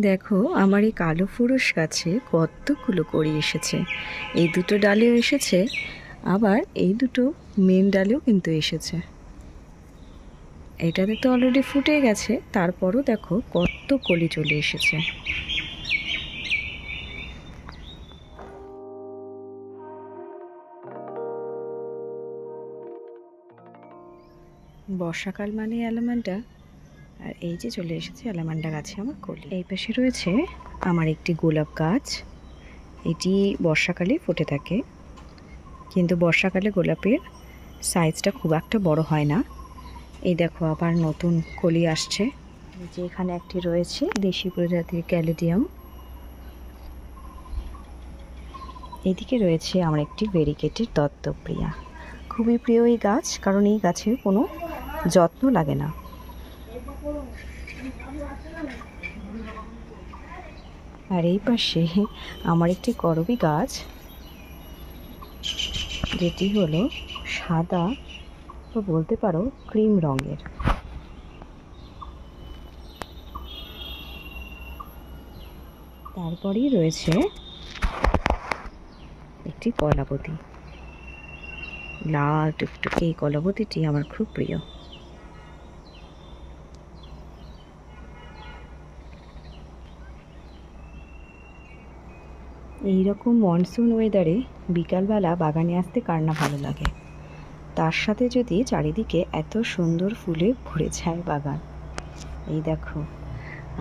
দেখো আমার এই কালো ফুরুষ গাছে কতগুলো কড়ি এসেছে। এই দুটো ডালেও এসেছে, আবার এই দুটো মেন ডালেও কিন্তু এসেছে। এটাতে তো অলরেডি ফুটে গেছে, তারপরও দেখো কত কলি চলে এসেছে। বর্ষাকাল মানে অ্যালামান্ডা, আর এই যে চলে এসেছে অ্যালামান্ডা গাছে আমার কলি। এই পাশে রয়েছে আমার একটি গোলাপ গাছ। এটি বর্ষাকালে ফুটে থাকে, কিন্তু বর্ষাকালে গোলাপের সাইজটা খুব একটা বড় হয় না। এই দেখো আবার নতুন কলি আসছে। যে এখানে একটি রয়েছে দেশি প্রজাতির ক্যালেডিয়াম। এদিকে রয়েছে আমার একটি ভেরিকেটের দত্তপ্রিয়া। খুবই প্রিয় এই গাছ, কারণ এই গাছের কোনো যত্ন লাগে না। আর এই পাশে আমার একটি করবী গাছ, যেটি হলো সাদা তো বলতে পারো ক্রিম রঙের। তারপরেই রয়েছে একটি কলাবতী, লাল টুকটুকে। এই কলাবতীটি আমার খুব প্রিয়। এইরকম মনসুন ওয়েদারে বিকালবেলা বাগানে আসতে কার না ভালো লাগে। তার সাথে যদি চারিদিকে এত সুন্দর ফুলে ভরে যায় বাগান। এই দেখো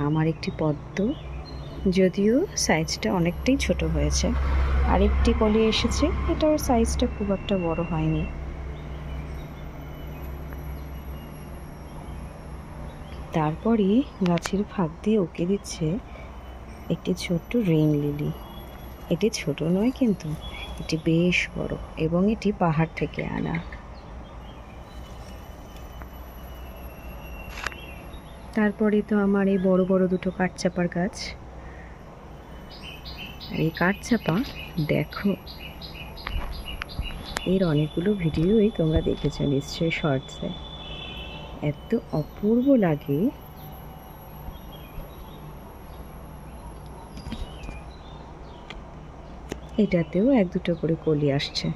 আমার একটি পদ্ম, যদিও সাইজটা অনেকটাই ছোট হয়েছে। আরেকটি কলি এসেছে, এটার সাইজটা খুব একটা বড় হয়নি। তারপরে গাছের ফাঁক দিয়ে উঁকে দিচ্ছে একটি ছোট্ট রেইন লিলি। এটি ছোট নয়, কিন্তু এটি বেশ বড়, এবং এটি পাহাড় থেকে আনা। তারপরে তো আমার এই বড় বড় দুটো কাঠচাপার গাছ। আর এই কাঠচাপা দেখো, এর অনেকগুলো ভিডিওই তোমরা দেখেছো নিশ্চয়ই শর্টসে। এত অপূর্ব লাগে। এটাতেও এক দুটো করে কলি আসছে।